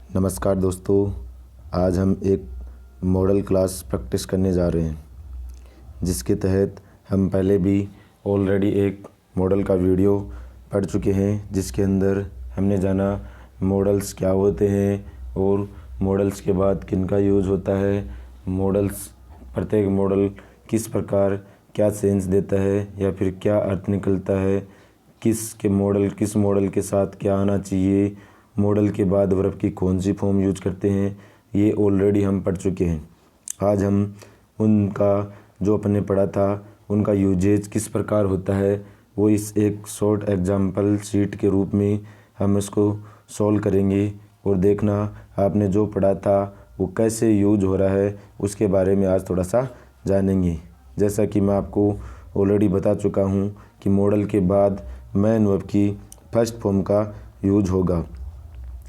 नमस्कार दोस्तों, आज हम एक मॉडल क्लास प्रैक्टिस करने जा रहे हैं, जिसके तहत हम पहले भी ऑलरेडी एक मॉडल का वीडियो पढ़ चुके हैं, जिसके अंदर हमने जाना मॉडल्स क्या होते हैं और मॉडल्स के बाद किनका यूज़ होता है, मॉडल्स प्रत्येक मॉडल किस प्रकार क्या सेंस देता है या फिर क्या अर्थ निकलता है, किस मॉडल के साथ क्या आना चाहिए, मॉडल के बाद वर्ब की कौन सी फॉर्म यूज करते हैं, ये ऑलरेडी हम पढ़ चुके हैं। आज हम उनका जो अपने पढ़ा था उनका यूजेज किस प्रकार होता है वो इस एक शॉर्ट एग्जाम्पल शीट के रूप में हम इसको सॉल्व करेंगे और देखना आपने जो पढ़ा था वो कैसे यूज हो रहा है उसके बारे में आज थोड़ा सा जानेंगे। जैसा कि मैं आपको ऑलरेडी बता चुका हूँ कि मॉडल के बाद मैन वर्ब की फर्स्ट फॉर्म का यूज होगा।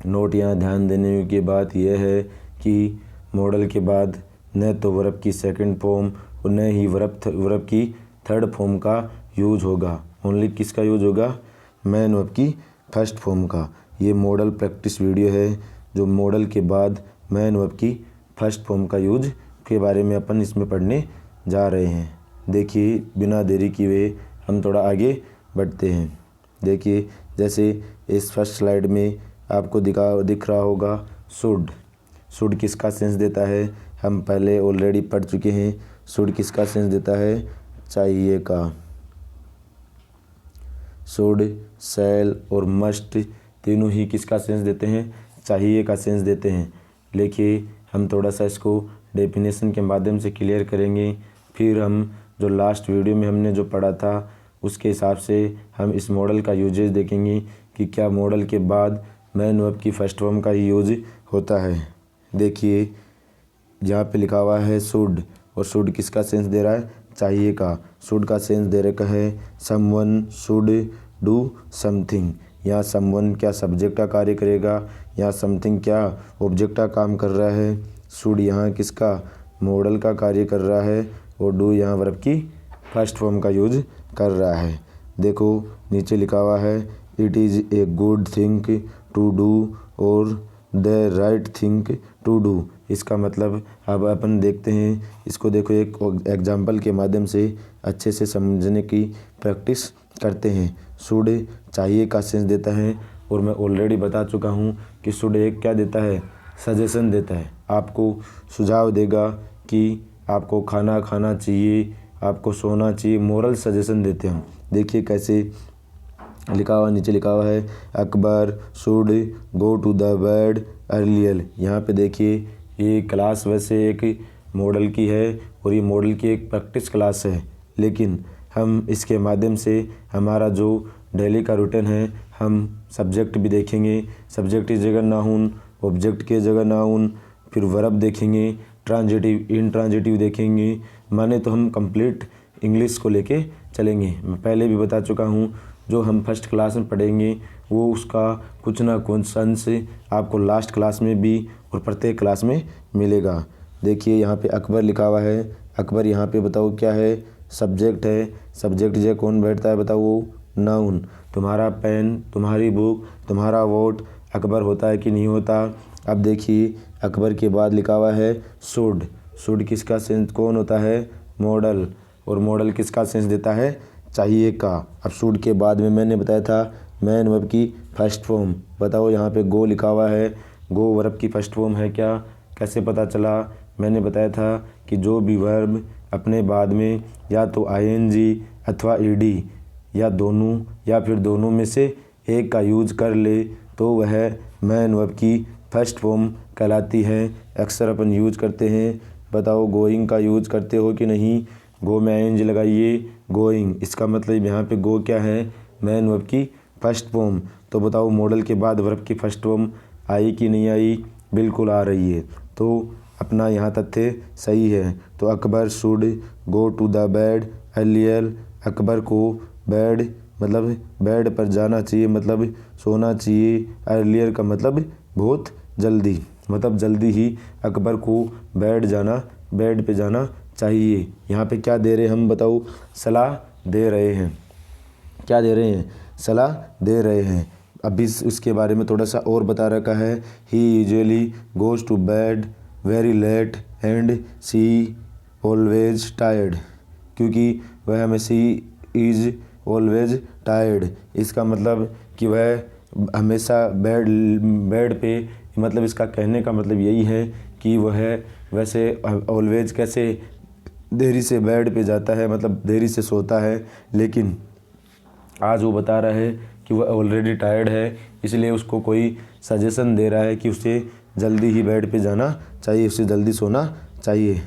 नोट यहाँ ध्यान देने की बात यह है कि मॉडल के बाद न तो वर्ब की सेकंड फॉर्म और न ही वर्ब की थर्ड फॉर्म का यूज होगा। ओनली किसका यूज होगा? मैन वर्ब की फर्स्ट फॉर्म का। ये मॉडल प्रैक्टिस वीडियो है जो मॉडल के बाद मैन वर्ब की फर्स्ट फॉर्म का यूज के बारे में अपन इसमें पढ़ने जा रहे हैं। देखिए, बिना देरी किए हम थोड़ा आगे बढ़ते हैं। देखिए, जैसे इस फर्स्ट स्लाइड में आपको दिख रहा होगा शुड किसका सेंस देता है, हम पहले ऑलरेडी पढ़ चुके हैं। शुड किसका सेंस देता है? चाहिए का। शुड, शैल और मस्ट तीनों ही किसका सेंस देते हैं? चाहिए का सेंस देते हैं। देखिए, हम थोड़ा सा इसको डेफिनेशन के माध्यम से क्लियर करेंगे, फिर हम जो लास्ट वीडियो में हमने जो पढ़ा था उसके हिसाब से हम इस मॉडल का यूजेज देखेंगे कि क्या मॉडल के बाद मैन वर्ब की फर्स्ट फॉर्म का ही यूज होता है। देखिए, यहाँ पे लिखा हुआ है शुड, और शुड किसका सेंस दे रहा है? चाहिए का। शुड का सेंस दे रखा है समवन शुड डू समथिंग। यहाँ समवन क्या सब्जेक्ट का कार्य करेगा, यहाँ समथिंग क्या ऑब्जेक्ट का काम कर रहा है। शुड यहाँ किसका? मॉडल का कार्य कर रहा है, और डू यहाँ वर्ब की फर्स्ट फॉर्म का यूज कर रहा है। देखो, नीचे लिखा हुआ है it is a good thing to do और the right thing to do. इसका मतलब अब अपन देखते हैं इसको। देखो, एक एग्जाम्पल के माध्यम से अच्छे से समझने की प्रैक्टिस करते हैं। शुड चाहिए का सेंस देता है, और मैं ऑलरेडी बता चुका हूँ कि शुड एक क्या देता है? सजेशन देता है, आपको सुझाव देगा कि आपको खाना खाना चाहिए, आपको सोना चाहिए, मोरल सजेशन देते हैं। देखिए कैसे लिखा हुआ, नीचे लिखा हुआ है Akbar should go to the bed earlier. यहाँ पे देखिए, ये क्लास वैसे एक मॉडल की है और ये मॉडल की एक प्रैक्टिस क्लास है, लेकिन हम इसके माध्यम से हमारा जो डेली का रूटीन है, हम सब्जेक्ट भी देखेंगे, सब्जेक्ट की जगह नाउन, ऑब्जेक्ट की जगह नाउन, फिर वर्ब देखेंगे, ट्रांजिटिव इंट्रांजिटिव देखेंगे। माने तो हम कंप्लीट इंग्लिश को लेके चलेंगे। मैं पहले भी बता चुका हूँ, जो हम फर्स्ट क्लास में पढ़ेंगे वो उसका कुछ ना कुछ सेंस आपको लास्ट क्लास में भी और प्रत्येक क्लास में मिलेगा। देखिए, यहाँ पे अकबर लिखा हुआ है। अकबर यहाँ पे बताओ क्या है? सब्जेक्ट है। सब्जेक्ट जगह कौन बैठता है बताओ? वो नाउन। तुम्हारा पेन, तुम्हारी बुक, तुम्हारा वोट अकबर होता है कि नहीं होता? अब देखिए, अकबर के बाद लिखा हुआ है शुड। शुड किसका सेंस कौन होता है? मॉडल। और मॉडल किसका सेंस देता है? चाहिए का। अब शुड के बाद में मैंने बताया था मैन वर्ब की फर्स्ट फॉर्म। बताओ, यहाँ पे गो लिखा हुआ है, गो वर्ब की फर्स्ट फॉर्म है क्या? कैसे पता चला? मैंने बताया था कि जो भी वर्ब अपने बाद में या तो आईएनजी अथवा ईडी या दोनों या फिर दोनों में से एक का यूज कर ले तो वह मैन वर्ब की फर्स्ट फॉर्म कहलाती है। अक्सर अपन यूज करते हैं। बताओ, गोइंग का यूज करते हो कि नहीं? गो में आईएनजी लगाइए, गोइंग। इसका मतलब यहाँ पे गो क्या है? मैन वर्ब की फर्स्ट फॉर्म। तो बताओ, मॉडल के बाद वर्ब की फर्स्ट फॉर्म आई कि नहीं आई? बिल्कुल आ रही है। तो अपना यहाँ तथ्य सही है। तो Akbar should go to the bed earlier. Akbar को बेड मतलब बेड पर जाना चाहिए, मतलब सोना चाहिए। अर्लियर का मतलब बहुत जल्दी, मतलब जल्दी ही अकबर को बेड पे जाना चाहिए। यहाँ पे क्या दे रहे हैं हम? बताओ, सलाह दे रहे हैं। क्या दे रहे हैं? सलाह दे रहे हैं। अभी इसके बारे में थोड़ा सा और बता रखा है। He usually goes to bed very late and she always tired, क्योंकि वह हमेशा इज़ ऑलवेज टायर्ड। इसका मतलब कि वह हमेशा बेड पे, मतलब इसका कहने का मतलब यही है कि वह वैसे ऑलवेज कैसे देरी से बेड पे जाता है, मतलब देरी से सोता है, लेकिन आज वो बता रहा है कि वह ऑलरेडी टायर्ड है, इसलिए उसको कोई सजेशन दे रहा है कि उसे जल्दी ही बेड पे जाना चाहिए, उसे जल्दी सोना चाहिए।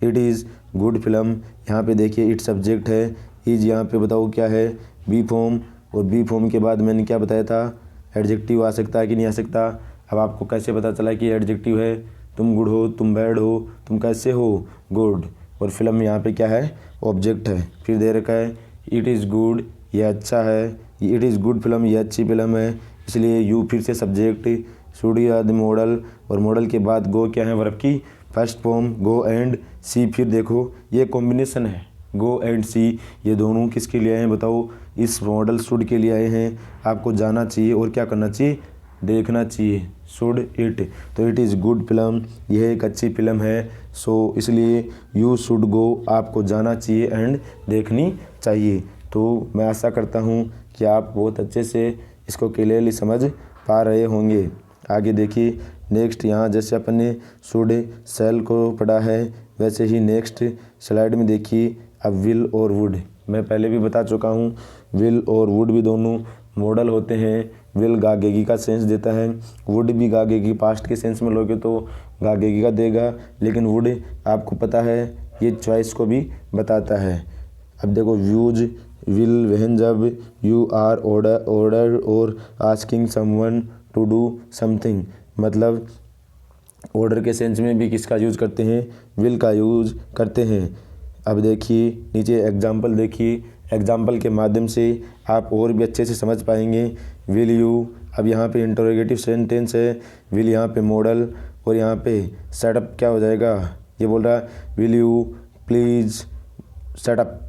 इट इज़ गुड फिल्म, यहाँ पे देखिए इट सब्जेक्ट है, इज यहाँ पे बताओ क्या है, बी फॉर्म, और बी फॉर्म के बाद मैंने क्या बताया था, एडजेक्टिव आ सकता है कि नहीं आ सकता। अब आपको कैसे पता चला कि एडजेक्टिव है, तुम गुड हो, तुम बैड हो, तुम कैसे हो, गुड। और फिल्म यहाँ पे क्या है, ऑब्जेक्ट है। फिर दे रखा है इट इज़ गुड, ये अच्छा है, इट इज़ गुड फिल्म, ये अच्छी फिल्म है, इसलिए यू फिर से सब्जेक्ट, शुड या द मॉडल, और मॉडल के बाद गो क्या है, वर्ब की फर्स्ट फॉर्म, गो एंड सी। फिर देखो ये कॉम्बिनेशन है, गो एंड सी, ये दोनों किसके लिए आए हैं बताओ, इस मॉडल शुड के लिए आए हैं। आपको जाना चाहिए और क्या करना चाहिए, देखना चाहिए, शुड इट। तो इट इज़ गुड फिल्म, यह एक अच्छी फिल्म है, सो इसलिए यू शुड गो, आपको जाना चाहिए, एंड देखनी चाहिए। तो मैं आशा करता हूँ कि आप बहुत अच्छे से इसको क्लियरली समझ पा रहे होंगे। आगे देखिए नेक्स्ट, यहाँ जैसे अपन ने शुड सेल को पढ़ा है, वैसे ही नेक्स्ट स्लाइड में देखिए अब विल और वुड। मैं पहले भी बता चुका हूँ, विल और वुड भी दोनों मॉडल होते हैं। विल गागेगी का सेंस देता है, वुड भी गागेगी, पास्ट के सेंस में लोगे तो गागेगी का देगा, लेकिन वुड आपको पता है ये चॉइस को भी बताता है। अब देखो यूज विल व्हेन जब यू आर ऑर्डर और asking someone to do something, मतलब ऑर्डर के सेंस में भी किसका यूज़ करते हैं, विल का यूज़ करते हैं। अब देखिए नीचे एग्जाम्पल देखिए, एग्जाम्पल के माध्यम से आप और भी अच्छे से समझ पाएंगे। विल यू, अब यहाँ पे इंटरोगेटिव सेंटेंस है, विल यहाँ पे मॉडल, और यहाँ पे सेटअप क्या हो जाएगा, ये बोल रहा है विल यू प्लीज़ सेटअप,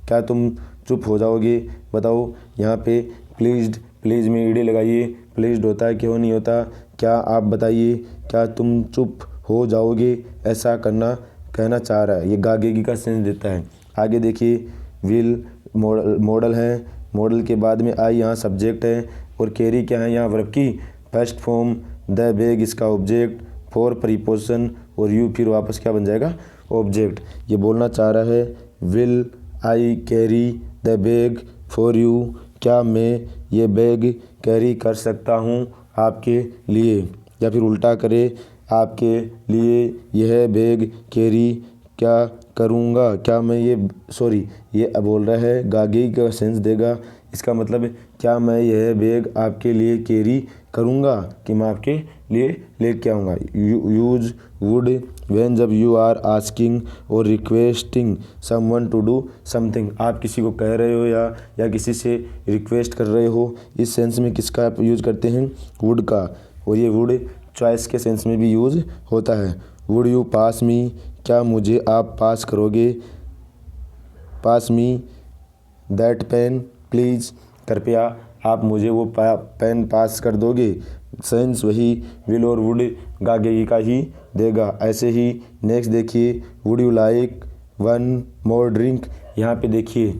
क्या तुम चुप हो जाओगे, बताओ। यहाँ पे प्लीज़्ड, प्लीज़ में ईडी लगाइए, प्लीज़्ड होता है क्यों नहीं होता, क्या आप बताइए, क्या तुम चुप हो जाओगे, ऐसा कहना चाह रहा है, ये गागेगी का सेंस देता है। आगे देखिए विल मॉडल है, मॉडल के बाद में आई यहाँ सब्जेक्ट है, और कैरी क्या है यहाँ वर्ब की फर्स्ट फॉर्म, द बैग इसका ऑब्जेक्ट, फॉर प्रीपोजिशन, और यू फिर वापस क्या बन जाएगा, ऑब्जेक्ट। ये बोलना चाह रहा है will I carry the bag for you, क्या मैं ये बैग कैरी कर सकता हूँ आपके लिए, या फिर उल्टा करे आपके लिए यह बैग कैरी क्या करूँगा, क्या मैं ये बोल रहा है गागी का सेंस देगा। इसका मतलब क्या मैं यह बैग आपके लिए कैरी करूँगा, कि मैं आपके लिए लेके आऊँगा। यूज वुड व्हेन जब यू आर आस्किंग और requesting someone to do something, आप किसी को कह रहे हो या किसी से रिक्वेस्ट कर रहे हो, इस सेंस में किसका आप यूज़ करते हैं, वुड का। और ये वुड चॉइस के सेंस में भी यूज़ होता है। वुड यू पास मी, क्या मुझे आप पास करोगे, पास मी दैट पेन प्लीज़, कृपया आप मुझे वो पेन पास कर दोगे। सेंस वही विल और वुड गागेगी का ही देगा। ऐसे ही नेक्स्ट देखिए would you like one more drink, यहाँ पे देखिए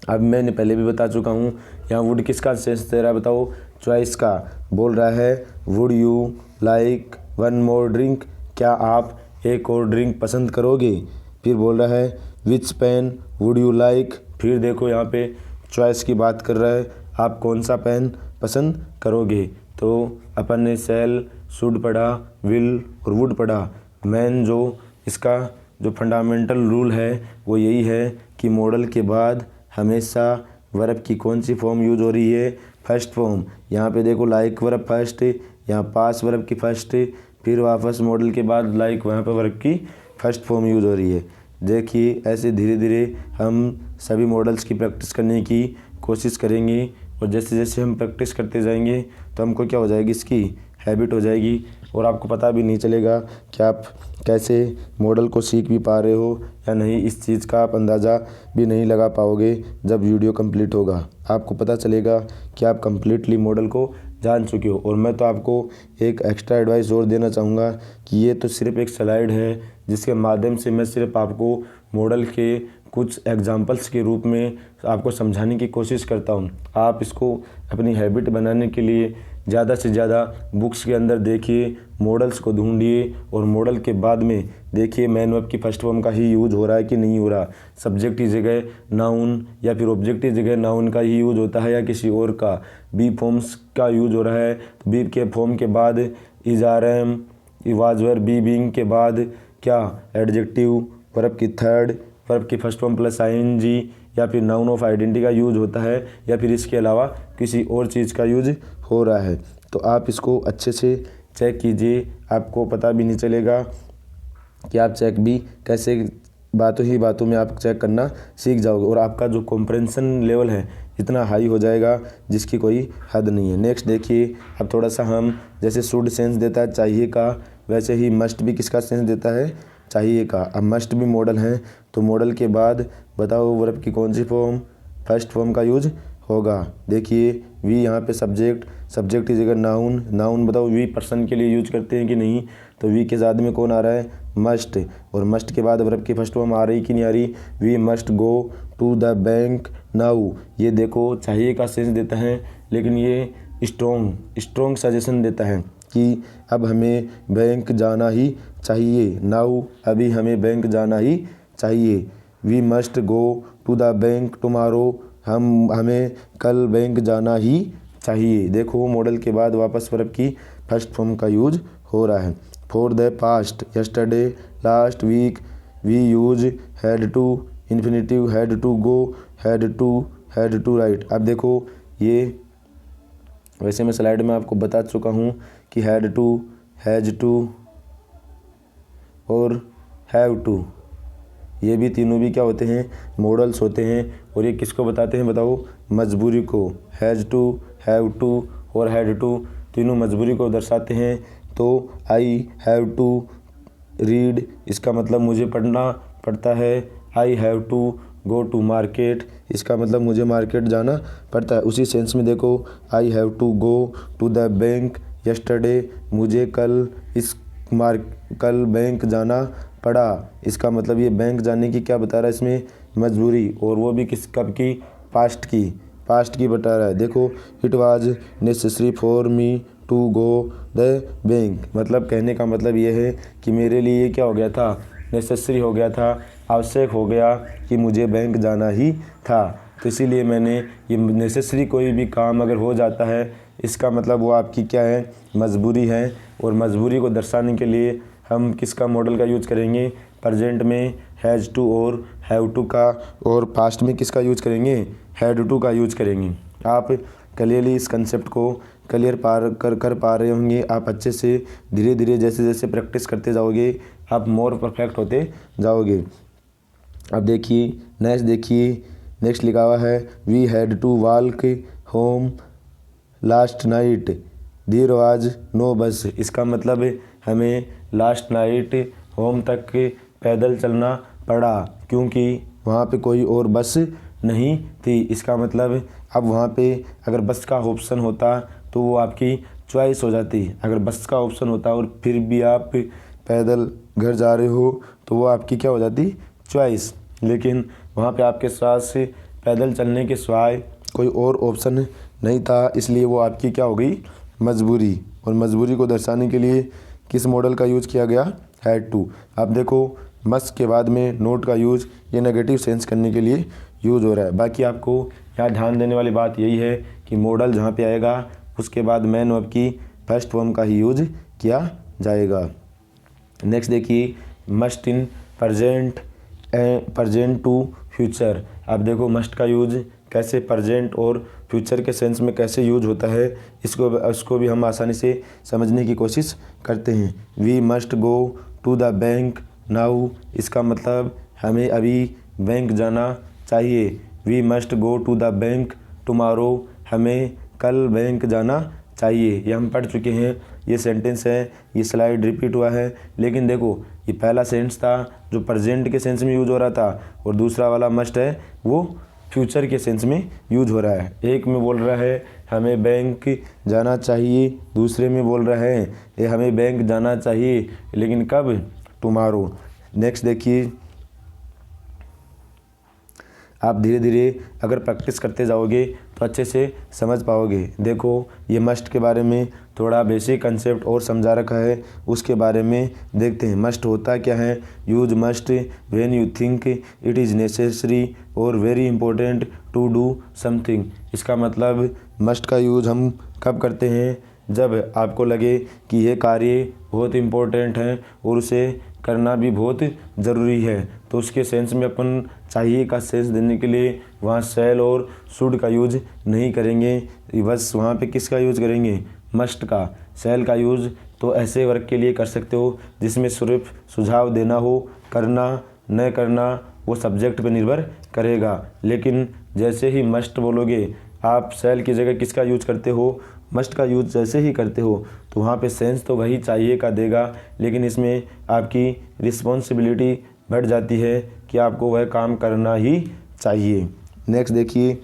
अब मैंने पहले भी बता चुका हूँ, यहाँ वुड किसका सेंस दे रहा है बताओ, चॉइस का। बोल रहा है would you like one more drink, क्या आप एक और ड्रिंक पसंद करोगे। फिर बोल रहा है विच पेन वुड यू लाइक, फिर देखो यहाँ पे चॉइस की बात कर रहा है, आप कौन सा पेन पसंद करोगे। तो अपन ने सेल, शुड पढ़ा, विल और वुड पढ़ा। मेन जो इसका जो फंडामेंटल रूल है वो यही है कि मॉडल के बाद हमेशा वर्ब की कौन सी फॉर्म यूज हो रही है, फर्स्ट फॉर्म। यहाँ पे देखो लाइक वर्ब फर्स्ट, यहाँ पास वर्ब की फर्स्ट, फिर वापस मॉडल के बाद लाइक वहाँ पर वर्ब की फर्स्ट फॉर्म यूज हो रही है। देखिए ऐसे धीरे धीरे हम सभी मॉडल्स की प्रैक्टिस करने की कोशिश करेंगे, और जैसे जैसे हम प्रैक्टिस करते जाएंगे तो हमको क्या हो जाएगी, इसकी हैबिट हो जाएगी और आपको पता भी नहीं चलेगा कि आप कैसे मॉडल को सीख भी पा रहे हो या नहीं। इस चीज़ का आप अंदाज़ा भी नहीं लगा पाओगे जब वीडियो कंप्लीट होगा। आपको पता चलेगा कि आप कंप्लीटली मॉडल को जान चुके हो। और मैं तो आपको एक एक्स्ट्रा एडवाइस और देना चाहूँगा कि ये तो सिर्फ एक स्लाइड है जिसके माध्यम से मैं सिर्फ आपको मॉडल के कुछ एग्जाम्पल्स के रूप में आपको समझाने की कोशिश करता हूँ। आप इसको अपनी हैबिट बनाने के लिए ज़्यादा से ज़्यादा बुक्स के अंदर देखिए, मॉडल्स को ढूंढिए और मॉडल के बाद में देखिए मैन वर्ब की फर्स्ट फॉर्म का ही यूज हो रहा है कि नहीं हो रहा। सब्जेक्ट की जगह नाउन या फिर ऑब्जेक्ट की जगह नाउन का ही यूज होता है या किसी और का। बी फॉर्म्स का यूज हो रहा है तो बी के फॉर्म के बाद is are am, was were, be being के बाद क्या एडजेक्टिव, वर्ब की थर्ड, वर्ब की फर्स्ट फॉर्म प्लस आईएनजी या फिर नाउन ऑफ आइडेंटिटी का यूज होता है या फिर इसके अलावा किसी और चीज़ का यूज हो रहा है। तो आप इसको अच्छे से चेक कीजिए, आपको पता भी नहीं चलेगा कि आप चेक भी कैसे, बातों ही बातों में आप चेक करना सीख जाओगे और आपका जो कॉम्प्रेंशन लेवल है इतना हाई हो जाएगा जिसकी कोई हद नहीं है। नेक्स्ट देखिए, अब थोड़ा सा हम जैसे शुड सेंस देता है चाहिए का, वैसे ही मस्ट भी किसका सेंस देता है, चाहिए का। अब मस्ट भी मॉडल हैं तो मॉडल के बाद बताओ वर्ब की कौन सी फॉर्म, फर्स्ट फॉर्म का यूज होगा। देखिए वी यहाँ पे सब्जेक्ट, सब्जेक्ट की जगह नाउन, नाउन बताओ वी पर्सन के लिए यूज करते हैं कि नहीं, तो वी के साथ में कौन आ रहा है, मस्ट। और मस्ट के बाद वर्ब की फर्स्ट फॉर्म आ रही कि नहीं आ रही, we must go to the bank now. ये देखो चाहिए का सेंस देता है लेकिन ये स्ट्रॉन्ग सजेशन देता है कि अब हमें बैंक जाना ही चाहिए। नाउ अभी हमें बैंक जाना ही चाहिए। We must go to the bank tomorrow, हमें कल बैंक जाना ही चाहिए। देखो मॉडल के बाद वापस वर्ब की फर्स्ट फॉर्म का यूज हो रहा है। For the past, yesterday, last week, we use had to, infinitive had to go, had to write. अब देखो ये वैसे मैं स्लाइड में आपको बता चुका हूँ कि हैड टू, हैज टू और हैव टू, ये भी तीनों भी क्या होते हैं, मॉडल्स होते हैं। और ये किसको बताते हैं बताओ, मजबूरी को। हैज़ टू, हैव टू और हैड टू तीनों मजबूरी को दर्शाते हैं। तो आई हैव टू रीड, इसका मतलब मुझे पढ़ना पड़ता है। I have to go to market, इसका मतलब मुझे मार्केट जाना पड़ता है। उसी सेंस में देखो I have to go to the bank yesterday, मुझे कल बैंक जाना पड़ा। इसका मतलब ये बैंक जाने की क्या बता रहा है इसमें, मजबूरी, और वो भी कब की, पास्ट की बता रहा है। देखो it was necessary for me to go the bank, मतलब कहने का मतलब ये है कि मेरे लिए ये क्या हो गया था, नेसेसरी हो गया था, आवश्यक हो गया कि मुझे बैंक जाना ही था। तो इसीलिए मैंने ये नेसेसरी, कोई भी काम अगर हो जाता है इसका मतलब वो आपकी क्या है, मजबूरी है। और मजबूरी को दर्शाने के लिए हम किसका मॉडल का यूज़ करेंगे, प्रेजेंट में हैज़ टू और हैव टू का, और पास्ट में किसका यूज़ करेंगे, हैड टू का यूज़ करेंगे। आप क्लियरली इस कंसेप्ट को क्लियर कर पा रहे होंगे। आप अच्छे से धीरे धीरे जैसे जैसे प्रैक्टिस करते जाओगे आप मोर परफेक्ट होते जाओगे। अब देखिए नेक्स्ट लिखा हुआ है we had to walk home last night, there was no bus. इसका मतलब हमें लास्ट नाइट होम तक पैदल चलना पड़ा क्योंकि वहाँ पे कोई और बस नहीं थी। इसका मतलब अब वहाँ पे अगर बस का ऑप्शन होता तो वो आपकी चॉइस हो जाती। अगर बस का ऑप्शन होता और फिर भी आप पैदल घर जा रहे हो तो वो आपकी क्या हो जाती, चॉइस। लेकिन वहाँ पे आपके साथ पैदल चलने के सिवाय कोई और ऑप्शन नहीं था, इसलिए वो आपकी क्या हो गई, मजबूरी। और मजबूरी को दर्शाने के लिए किस मॉडल का यूज़ किया गया, हैड टू। अब देखो मस्ट के बाद में नोट का यूज़ ये नेगेटिव सेंस करने के लिए यूज़ हो रहा है। बाकी आपको यहाँ ध्यान देने वाली बात यही है कि मॉडल जहाँ पे आएगा उसके बाद मैन वर्ब की फर्स्ट फॉर्म का ही यूज़ किया जाएगा। नेक्स्ट देखिए must in present to future. अब देखो मस्ट का यूज़ कैसे प्रेजेंट और फ्यूचर के सेंस में कैसे यूज होता है इसको भी हम आसानी से समझने की कोशिश करते हैं। We must go to the bank now, इसका मतलब हमें अभी बैंक जाना चाहिए। We must go to the bank tomorrow, हमें कल बैंक जाना चाहिए, ये हम पढ़ चुके हैं। ये सेंटेंस है, ये स्लाइड रिपीट हुआ है। लेकिन देखो ये पहला सेंटेंस था जो प्रेजेंट के सेंस में यूज हो रहा था, और दूसरा वाला मस्ट है वो फ्यूचर के सेंस में यूज हो रहा है। एक में बोल रहा है हमें बैंक जाना चाहिए, दूसरे में बोल रहा है ये हमें बैंक जाना चाहिए, लेकिन कब? टुमारो। नेक्स्ट देखिए, आप धीरे धीरे अगर प्रैक्टिस करते जाओगे तो अच्छे से समझ पाओगे। देखो ये मस्ट के बारे में थोड़ा बेसिक कंसेप्ट और समझा रखा है, उसके बारे में देखते हैं। मस्ट होता क्या है? Use must when you think it is necessary और very important to do something. इसका मतलब मस्ट का यूज हम कब करते हैं? जब आपको लगे कि यह कार्य बहुत इम्पोर्टेंट है और उसे करना भी बहुत ज़रूरी है, तो उसके सेंस में अपन चाहिए का सेंस देने के लिए वहाँ शैल और शुड का यूज नहीं करेंगे, बस वहाँ पे किसका यूज करेंगे? मस्ट का। शैल का यूज तो ऐसे वर्क के लिए कर सकते हो जिसमें सिर्फ सुझाव देना हो, करना न करना वो सब्जेक्ट पे निर्भर करेगा। लेकिन जैसे ही मस्ट बोलोगे, आप शैल की जगह किसका यूज करते हो? मस्ट का यूज जैसे ही करते हो तो वहाँ पे सेंस तो वही चाहिए का देगा, लेकिन इसमें आपकी रिस्पॉन्सिबिलिटी बढ़ जाती है कि आपको वह काम करना ही चाहिए। नेक्स्ट देखिए,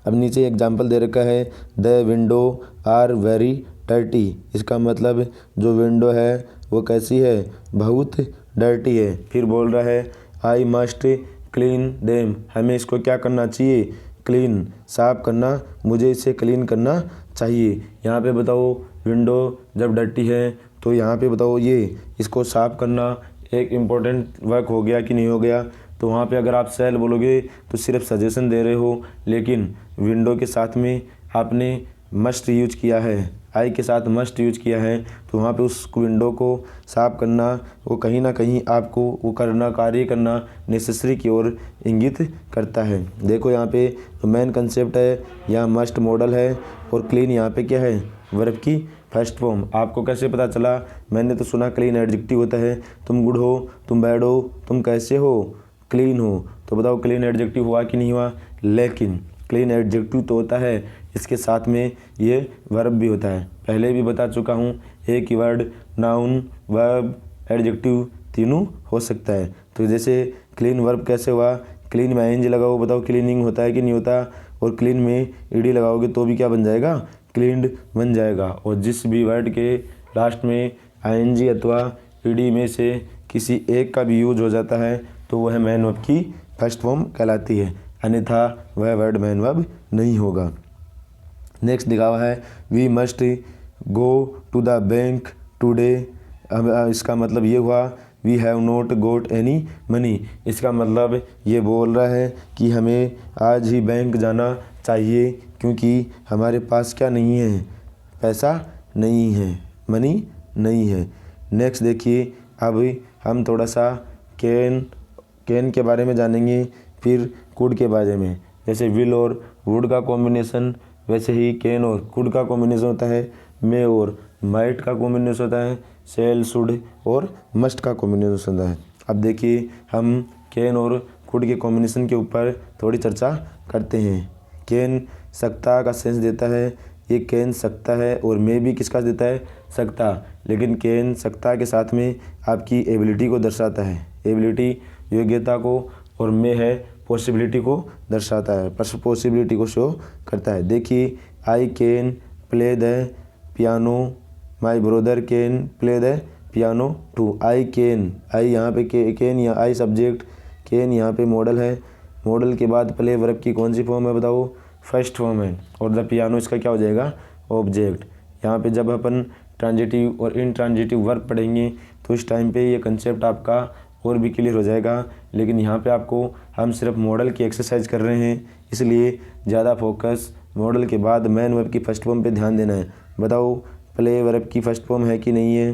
अब नीचे एग्जाम्पल दे रखा है, the window are very dirty. इसका मतलब जो विंडो है वो कैसी है? बहुत डर्टी है। फिर बोल रहा है आई मस्ट क्लीन देम, हमें इसको क्या करना चाहिए? क्लीन, साफ करना, मुझे इसे क्लीन करना चाहिए। यहाँ पे बताओ विंडो जब डर्टी है तो यहाँ पे बताओ ये इसको साफ करना एक इम्पोर्टेंट वर्क हो गया कि नहीं हो गया? तो वहाँ पे अगर आप शैल बोलोगे तो सिर्फ सजेशन दे रहे हो, लेकिन विंडो के साथ में आपने मस्ट यूज किया है, आई के साथ मस्ट यूज किया है, तो वहाँ पे उस विंडो को साफ करना वो कहीं ना कहीं आपको वो करना, कार्य करना नेसेसरी की ओर इंगित करता है। देखो यहाँ पे जो मेन कंसेप्ट है, यहाँ मस्ट मॉडल है और क्लीन यहाँ पे क्या है? वर्ब की फर्स्ट फॉर्म। आपको कैसे पता चला? मैंने तो सुना क्लीन एडजेक्टिव होता है, तुम गुड हो, तुम बैड हो, तुम कैसे हो? क्लीन हो। तो बताओ क्लीन एडजेक्टिव हुआ कि नहीं हुआ? लेकिन क्लीन एडजेक्टिव तो होता है, इसके साथ में ये वर्ब भी होता है। पहले भी बता चुका हूँ, एक ही वर्ड नाउन, वर्ब, एडजेक्टिव तीनों हो सकता है। तो जैसे क्लीन वर्ब कैसे हुआ? क्लीन में आईएनजी लगाओ, बताओ क्लीनिंग होता है कि नहीं होता? और क्लीन में ईडी लगाओगे तो भी क्या बन जाएगा? क्लीन्ड बन जाएगा। और जिस भी वर्ड के लास्ट में आईएनजी अथवा ईडी में से किसी एक का भी यूज हो जाता है तो वह मैन वर्ब की फर्स्ट फॉर्म कहलाती है, अन्यथा वह वर्ड मैन वर्ब नहीं होगा। नेक्स्ट दिखा हुआ है we must go to the bank today. अब इसका मतलब ये हुआ we have not got any money. इसका मतलब ये बोल रहा है कि हमें आज ही बैंक जाना चाहिए क्योंकि हमारे पास क्या नहीं है? पैसा नहीं है, मनी नहीं है। नेक्स्ट देखिए, अब हम थोड़ा सा कैन के बारे में जानेंगे, फिर कुड के बारे में। जैसे विल और वुड का कॉम्बिनेशन, वैसे ही कैन और कुड का कॉम्बिनेशन होता है। मे और माइट का कॉम्बिनेशन होता है। शैल, शुड और मस्ट का कॉम्बिनेशन होता है। अब देखिए हम कैन और कुड के कॉम्बिनेशन के ऊपर थोड़ी चर्चा करते हैं। कैन सकता का सेंस देता है, ये कैन सकता है, और मे भी किसका देता है? सकता। लेकिन कैन सकता के साथ में आपकी एबिलिटी को दर्शाता है, एबिलिटी योग्यता को, और मे है पॉसिबिलिटी को दर्शाता है, पॉसिबिलिटी को शो करता है। देखिए I can play the piano, my brother can play the piano too. I can, I यहाँ पे कैन या आई सब्जेक्ट, कैन यहाँ पे मॉडल है। मॉडल के बाद प्ले वर्ब की कौन सी फॉर्म है बताओ? फर्स्ट फॉर्म है। और द पियानो इसका क्या हो जाएगा? ऑब्जेक्ट। यहाँ पे जब अपन ट्रांजिटिव और इनट्रांजिटिव वर्ब पढ़ेंगे तो इस टाइम पे ये कंसेप्ट आपका और भी क्लियर हो जाएगा। लेकिन यहाँ पे आपको हम सिर्फ मॉडल की एक्सरसाइज कर रहे हैं, इसलिए ज़्यादा फोकस मॉडल के बाद मैन वर्ब की फर्स्ट फॉर्म पे ध्यान देना है। बताओ प्ले वर्ब की फर्स्ट फॉर्म है कि नहीं है?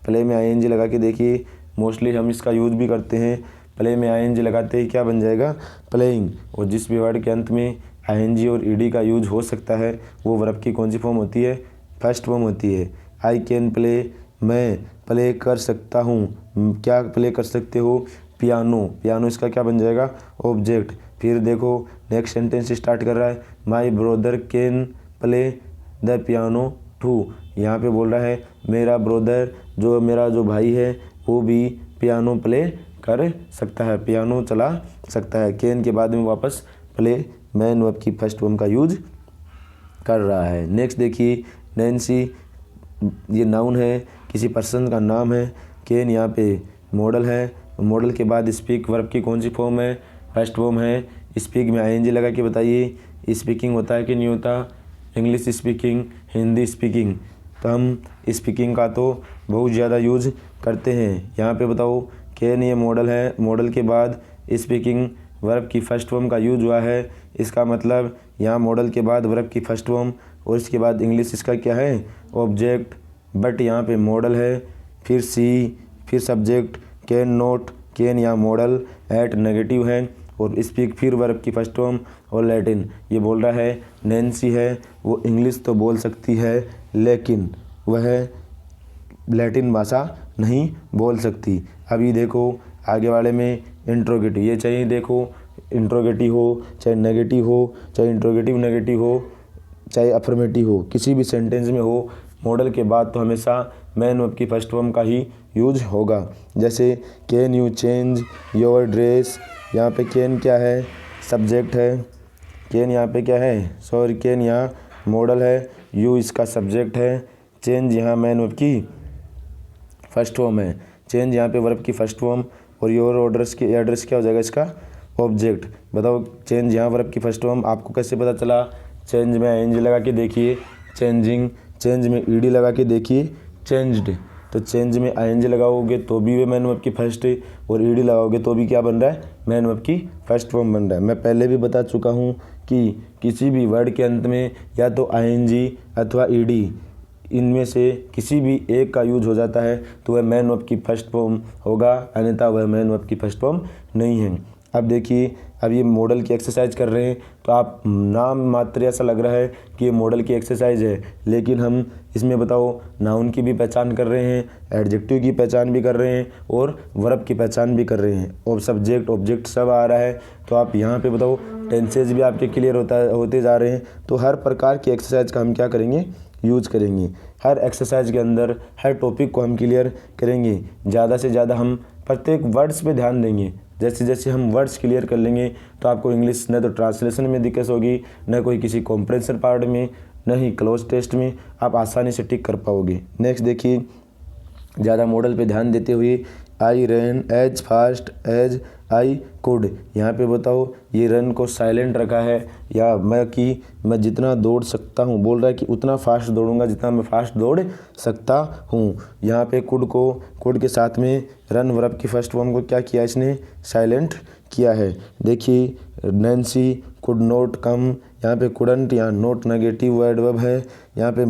प्ले में आईएनजी लगा के देखिए, मोस्टली हम इसका यूज़ भी करते हैं। प्ले में आईएनजी लगाते ही क्या बन जाएगा? प्लेइंग। और जिस भी वर्ड के अंत में आईएनजी और ईडी का यूज हो सकता है वो वर्ब की कौन सी फॉर्म होती है? फर्स्ट फॉर्म होती है। आई कैन प्ले, मैं प्ले कर सकता हूँ। क्या प्ले कर सकते हो? पियानो। पियानो इसका क्या बन जाएगा? ऑब्जेक्ट। फिर देखो नेक्स्ट सेंटेंस स्टार्ट कर रहा है, my brother can play the piano too. यहाँ पे बोल रहा है मेरा ब्रदर, मेरा जो भाई है वो भी पियानो प्ले कर सकता है, पियानो चला सकता है। कैन के बाद में वापस प्ले मैन वर्ब की फर्स्ट फॉर्म का यूज कर रहा है। नेक्स्ट देखिए नैन्सी, ये नाउन है, किसी पर्सन का नाम है। कैन यहाँ पे मॉडल है, मॉडल के बाद स्पीक वर्ब की कौन सी फॉर्म है, फर्स्ट फॉर्म है। स्पीक में आईएनजी लगा के बताइए स्पीकिंग होता है कि नहीं होता, इंग्लिश स्पीकिंग, हिंदी स्पीकिंग। तो हम स्पीकिंग का तो बहुत ज़्यादा यूज करते हैं। यहाँ पे बताओ कैन ये मॉडल है, मॉडल के बाद स्पीकिंग वर्ब की फर्स्ट फॉर्म का यूज हुआ है। इसका मतलब यहाँ मॉडल के बाद वर्ब की फर्स्ट फॉर्म और इसके बाद इंग्लिश इसका क्या है, ऑब्जेक्ट। बट यहाँ पे मॉडल है, फिर सी, फिर सब्जेक्ट, कैन नॉट, कैन यहाँ मॉडल, एट नेगेटिव है और स्पीक फिर वर्ब की फर्स्ट फॉर्म और लैटिन। ये बोल रहा है नैन्सी है वो इंग्लिश तो बोल सकती है लेकिन वह लैटिन भाषा नहीं बोल सकती। अभी देखो आगे वाले में इंट्रोगेटिव, ये चाहिए देखो इंट्रोगेटिव हो चाहे नेगेटिव हो, चाहे इंट्रोगेटिव नेगेटिव हो, चाहे अफर्मेटिव हो, किसी भी सेंटेंस में हो, मॉडल के बाद तो हमेशा मैन वर्ब की फर्स्ट फॉर्म का ही यूज होगा। जैसे can you change your dress, यहाँ पे कैन क्या है, सब्जेक्ट है। कैन यहाँ पे क्या है, सॉरी कैन यहाँ मॉडल है, यू इसका सब्जेक्ट है, चेंज यहाँ मैन वर्ब की फर्स्ट फॉर्म है। चेंज यहाँ पे वर्ब की फर्स्ट फॉर्म और योर ऑर्डर्स की एड्रेस क्या हो जाएगा इसका ऑब्जेक्ट। बताओ चेंज यहाँ वर्ब की फर्स्ट फॉर्म आपको कैसे पता चला, चेंज में आईएनजी लगा के देखिए चेंजिंग, चेंज में ईडी लगा के देखिए चेंज्ड। तो चेंज में आईएनजी लगाओगे तो भी वे मैन वर्ब की फर्स्ट और ईडी लगाओगे तो भी क्या बन रहा है, मैन वर्ब की फर्स्ट फॉर्म बन रहा है। मैं पहले भी बता चुका हूँ कि किसी भी वर्ड के अंत में या तो आईएनजी अथवा ईडी इनमें से किसी भी एक का यूज हो जाता है तो वह मैन वर्ब की फर्स्ट फॉर्म होगा, अन्यथा वह मैन वर्ब की फर्स्ट फॉर्म नहीं है। अब देखिए अब ये मॉडल की एक्सरसाइज कर रहे हैं तो आप नाम मात्र ऐसा लग रहा है कि ये मॉडल की एक्सरसाइज है, लेकिन हम इसमें बताओ नाउन की भी पहचान कर रहे हैं, एडजेक्टिव की पहचान भी कर रहे हैं और वर्ब की पहचान भी कर रहे हैं और सब्जेक्ट ऑब्जेक्ट सब आ रहा है। तो आप यहाँ पे बताओ टेंसेज भी आपके क्लियर होते जा रहे हैं। तो हर प्रकार की एक्सरसाइज का हम क्या करेंगे, यूज करेंगे। हर एक्सरसाइज के अंदर हर टॉपिक को हम क्लियर करेंगे। ज़्यादा से ज़्यादा हम प्रत्येक वर्ड्स पे ध्यान देंगे। जैसे जैसे हम वर्ड्स क्लियर कर लेंगे तो आपको इंग्लिश न तो ट्रांसलेशन में दिक्कत होगी, न कोई किसी कॉम्प्रेंशन पार्ट में, न ही क्लोज टेस्ट में आप आसानी से टिक कर पाओगे। नेक्स्ट देखिए ज़्यादा मॉडल पे ध्यान देते हुए, I run as fast as I could. यहाँ पे बताओ ये रन को साइलेंट रखा है या मैं जितना दौड़ सकता हूँ, बोल रहा है कि उतना फास्ट दौड़ूंगा जितना मैं फास्ट दौड़ सकता हूँ। यहाँ पे कुड के साथ में रन वर्ब की फर्स्ट फॉर्म को क्या किया, इसने साइलेंट किया है। देखिए नैन्सी कुड नॉट कम, यहाँ पे कुडंट, यहाँ नॉट नेगेटिव वर्ड वर्ब है, यहाँ पे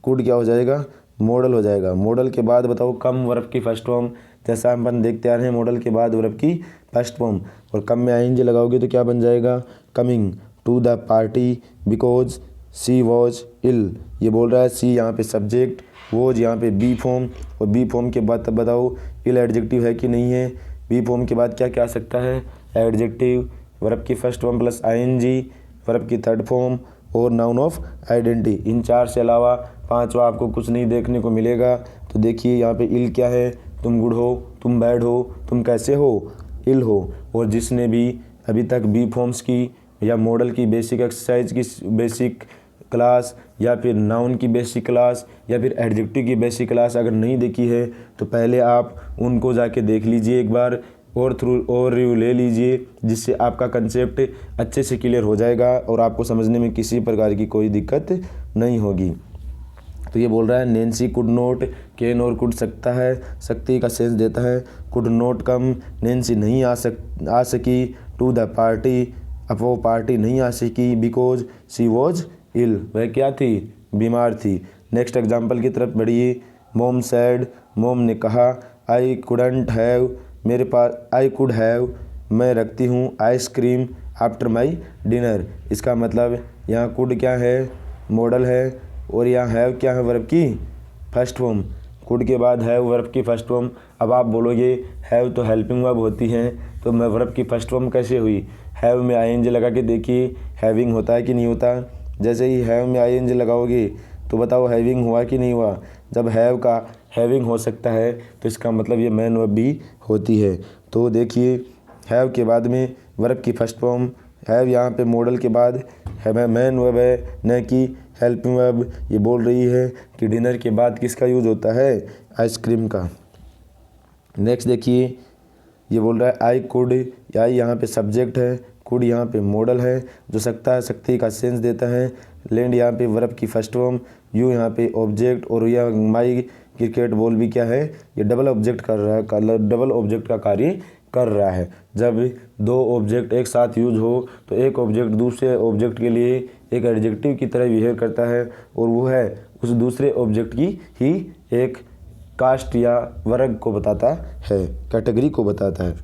कुड क्या हो जाएगा, मॉडल हो जाएगा। मॉडल के बाद बताओ कम वर्ब की फर्स्ट फॉर्म, जैसा हम अपन देखते आ रहे हैं मॉडल के बाद वर्ब की फर्स्ट फॉर्म, और कम में आईएनजी लगाओगे तो क्या बन जाएगा, coming to the party because she was ill. ये बोल रहा है सी यहाँ पे सब्जेक्ट, वॉज यहाँ पे बी फॉर्म, और बी फॉर्म के बाद तब बताओ इल एडजेक्टिव है कि नहीं है। बी फॉर्म के बाद क्या क्या आ सकता है, एडजेक्टिव, वर्ब की first form plus ING, verb की थर्ड फॉर्म और नाउन ऑफ आइडेंटिटी। इन चार से अलावा पांचवा आपको कुछ नहीं देखने को मिलेगा। तो देखिए यहाँ पे इल क्या है, तुम गुड हो, तुम बैड हो, तुम कैसे हो, इल हो। और जिसने भी अभी तक बी फॉर्म्स की या मॉडल की बेसिक एक्सरसाइज की बेसिक क्लास या फिर नाउन की बेसिक क्लास या फिर एडजेक्टिव की बेसिक क्लास अगर नहीं देखी है तो पहले आप उनको जाके देख लीजिए एक बार और रिव्यू ले लीजिए, जिससे आपका कंसेप्ट अच्छे से क्लियर हो जाएगा और आपको समझने में किसी प्रकार की कोई दिक्कत नहीं होगी। तो ये बोल रहा है नैन्सी कुड नॉट, कैन और कुड सकता है, सकती का सेंस देता है। कुड नॉट कम, नैन्सी नहीं आ सकी। टू द पार्टी, अब वो पार्टी नहीं आ सकी। बिकॉज सी वॉज इल, वह क्या थी, बीमार थी। नेक्स्ट एग्जाम्पल की तरफ बढ़िए। मोम सैड, मोम ने कहा। आई कुडंट हैव, मेरे पास, आई कुड हैव, मैं रखती हूँ आइसक्रीम आफ्टर माई डिनर। इसका मतलब यहाँ कुड क्या है, मॉडल है, और यहाँ हैव क्या है, वर्ब की फर्स्ट फॉर्म। कुड के बाद हैव वर्ब की फर्स्ट फॉर्म। अब आप बोलोगे हैव तो हेल्पिंग वर्ब होती हैं, तो मैं वर्ब की फर्स्ट फॉर्म कैसे हुई। हैव में आईएनजी लगा के देखिए हैविंग होता है कि नहीं होता। जैसे ही हैव में आईएनजी लगाओगे तो बताओ हैविंग हुआ कि नहीं हुआ। जब हैव का हैविंग हो सकता है तो इसका मतलब ये मैन वर्ब भी होती है। तो देखिए हैव के बाद में वर्ब की फर्स्ट फॉर्म, हैव यहाँ पे मॉडल के बाद मैन वर्ब है, न कि हेल्पिंग वर्ब। ये बोल रही है कि डिनर के बाद किसका यूज होता है, आइसक्रीम का। नेक्स्ट देखिए ये बोल रहा है आई कुड, आई यहाँ पे सब्जेक्ट है, कुड यहाँ पे मॉडल है जो सकता है शक्ति का सेंस देता है। लैंड यहाँ पे वर्ब की फर्स्ट फॉर्म, यू यहाँ पे ऑब्जेक्ट, और यह माई क्रिकेट बॉल भी क्या है, ये डबल ऑब्जेक्ट कर रहा है, डबल ऑब्जेक्ट का कार्य कर रहा है। जब दो ऑब्जेक्ट एक साथ यूज हो तो एक ऑब्जेक्ट दूसरे ऑब्जेक्ट के लिए एक एडजेक्टिव की तरह बिहेव करता है, और वो है उस दूसरे ऑब्जेक्ट की ही एक कास्ट या वर्ग को बताता है, कैटेगरी को बताता है।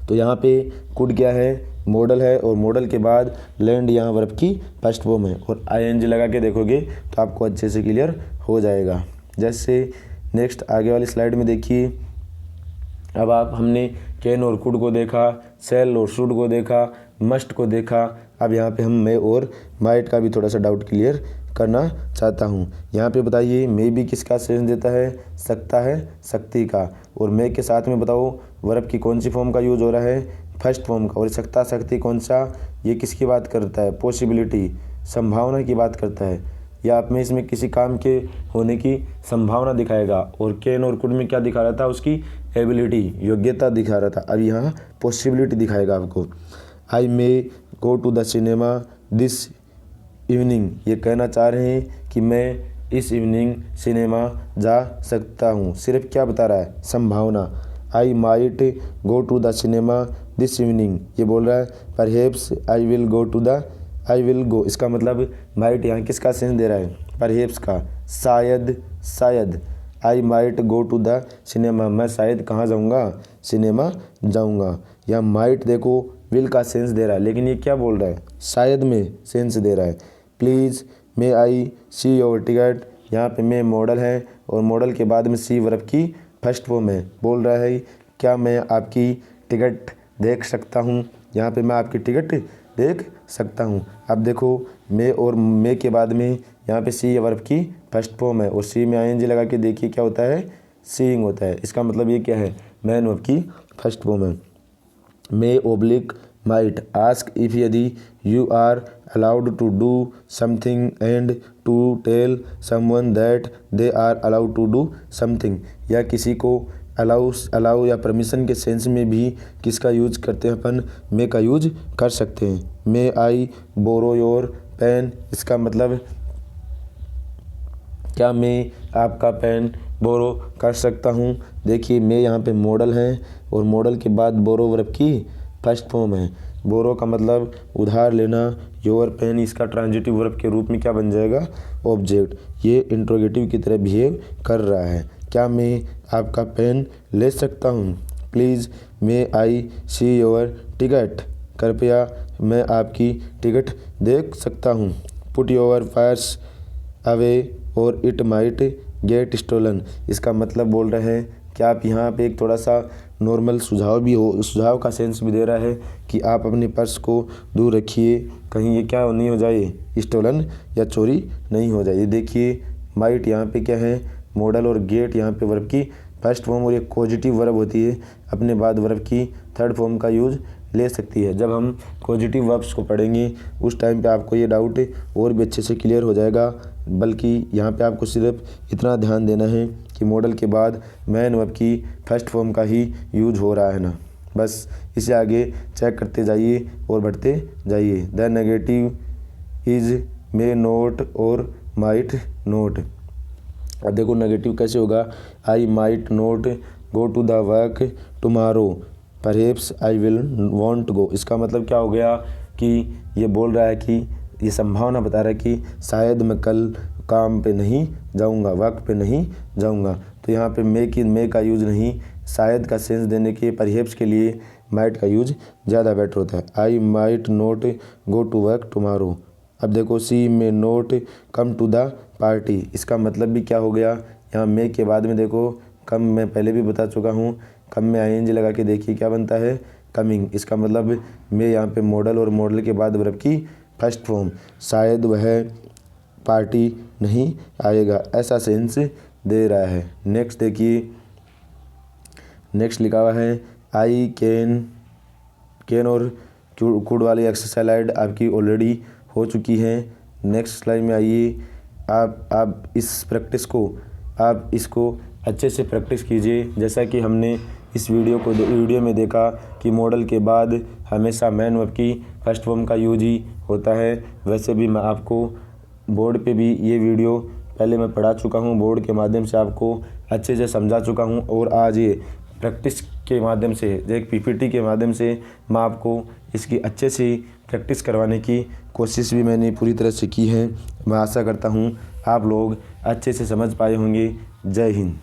तो यहाँ पे कुड क्या है, मॉडल है, और मॉडल के बाद लैंड यहाँ वर्ब की फर्स्ट फॉर्म है, और आईएनजी लगा के देखोगे तो आपको अच्छे से क्लियर हो जाएगा। जैसे नेक्स्ट आगे वाली स्लाइड में देखिए, अब हमने कैन और कुड को देखा, सेल और शुड को देखा, मस्ट को देखा। अब यहाँ पे हम मे और माइट का भी थोड़ा सा डाउट क्लियर करना चाहता हूँ। यहाँ पे बताइए मे भी किसका सेंस देता है, सकता है, शक्ति का, और मे के साथ में बताओ वर्ब की कौन सी फॉर्म का यूज हो रहा है, फर्स्ट फॉर्म का, और सकता शक्ति कौन सा, ये किसकी बात करता है, पॉसिबिलिटी, संभावना की बात करता है, या आप में इसमें किसी काम के होने की संभावना दिखाएगा। और कैन और कुड में क्या दिखा रहा था, उसकी एबिलिटी, योग्यता दिखा रहा था। अब यहाँ पॉसिबिलिटी दिखाएगा आपको। I may go to the cinema this evening, ये कहना चाह रहे हैं कि मैं इस इवनिंग सिनेमा जा सकता हूँ। सिर्फ क्या बता रहा है, संभावना। I might go to the cinema this evening, ये बोल रहा है perhaps I will go to the, I will go, इसका मतलब माइट यहाँ किसका सेंस दे रहा है, परहेप्स का, शायद, शायद। I might go to the cinema, मैं शायद कहाँ जाऊँगा, सिनेमा जाऊँगा। या माइट देखो विल का सेंस दे रहा है, लेकिन ये क्या बोल रहा है, शायद में सेंस दे रहा है। Please may I see your ticket, यहाँ पे मे मॉडल है, और मॉडल के बाद में सी वर्ब की फर्स्ट फॉर्म है। बोल रहा है क्या मैं आपकी टिकट देख सकता हूँ, यहाँ पे मैं आपकी टिकट देख सकता हूँ। अब देखो मे और मे के बाद में यहाँ पे सी वर्ब की फर्स्ट फॉर्म है, और सी में आईएनजी लगा के देखिए क्या होता है, सीइंग होता है। इसका मतलब ये क्या है, मैन वर्ब की फर्स्ट फॉर्म है। May oblique might ask if, यदि you are allowed to do something and to tell someone that they are allowed to do something, या किसी को अलाउ या परमिशन के सेंस में भी किसका यूज करते हैं अपन, मे का यूज कर सकते हैं। मे आई बोरो योर पेन, इसका मतलब क्या मैं आपका पेन बोरो कर सकता हूँ। देखिए मे यहाँ पे मॉडल है, और मॉडल के बाद बोरो वर्ब की फर्स्ट फॉर्म है। बोरो का मतलब उधार लेना, योर पेन इसका ट्रांजिटिव वर्ब के रूप में क्या बन जाएगा, ऑब्जेक्ट। ये इंट्रोगेटिव की तरह बिहेव कर रहा है। क्या मैं आपका पेन ले सकता हूँ, please may I see your ticket, कृपया मैं आपकी टिकट देख सकता हूँ। पुट योर पर्स अवे और इट माइट गेट स्टोलन, इसका मतलब बोल रहे हैं कि आप यहाँ पे एक थोड़ा सा नॉर्मल सुझाव भी हो, सुझाव का सेंस भी दे रहा है कि आप अपने पर्स को दूर रखिए, कहीं ये क्या नहीं हो जाए, स्टोलन या चोरी नहीं हो जाए। ये देखिए माइट यहाँ पे क्या है, मॉडल, और गेट यहाँ पे वर्ब की फर्स्ट फॉर्म, और ये पॉजिटिव वर्ब होती है, अपने बाद वर्ब की थर्ड फॉर्म का यूज ले सकती है। जब हम पॉजिटिव वर्ब्स को पढ़ेंगे उस टाइम पे आपको ये डाउट और भी अच्छे से क्लियर हो जाएगा। बल्कि यहाँ पे आपको सिर्फ इतना ध्यान देना है कि मॉडल के बाद मैन वर्ब की फर्स्ट फॉर्म का ही यूज हो रहा है ना, बस इसे आगे चेक करते जाइए और बढ़ते जाइए। The negative is may not और माइट नोट। अब देखो नेगेटिव कैसे होगा, I might not go to the work tomorrow, perhaps I will won't go. इसका मतलब क्या हो गया कि ये बोल रहा है कि ये संभावना बता रहा है कि शायद मैं कल काम पे नहीं जाऊंगा, वर्क पे नहीं जाऊंगा। तो यहाँ पे मे का यूज नहीं, शायद का सेंस देने के परहेप्स के लिए माइट का यूज ज़्यादा बेटर होता है। I might not go to work tomorrow. अब देखो she may not come to the party, इसका मतलब भी क्या हो गया, यहाँ मे के बाद में देखो कम, मैं पहले भी बता चुका हूँ, कम में आईएनजी लगा के देखिए क्या बनता है, कमिंग, इसका मतलब मैं यहाँ पे मॉडल और मॉडल के बाद वर्ब की फर्स्ट फॉर्म, शायद वह पार्टी नहीं आएगा, ऐसा सेंस दे रहा है। नेक्स्ट देखिए, नेक्स्ट लिखा हुआ है आई कैन और कुड वाली एक्सरसाइज आपकी ऑलरेडी हो चुकी है। नेक्स्ट स्लाइड में आइए, आप इस प्रैक्टिस को आप इसको अच्छे से प्रैक्टिस कीजिए। जैसा कि हमने इस वीडियो में देखा कि मॉडल के बाद हमेशा मैन वर्ब की फर्स्ट फॉर्म का यूज ही होता है। वैसे भी मैं आपको बोर्ड पे भी ये वीडियो पहले मैं पढ़ा चुका हूँ, बोर्ड के माध्यम से आपको अच्छे से समझा चुका हूँ, और आज ये प्रैक्टिस के माध्यम से, एक पीपीटी के माध्यम से मैं आपको इसकी अच्छे से प्रैक्टिस करवाने की कोशिश भी मैंने पूरी तरह से की है। मैं आशा करता हूँ आप लोग अच्छे से समझ पाए होंगे। जय हिंद।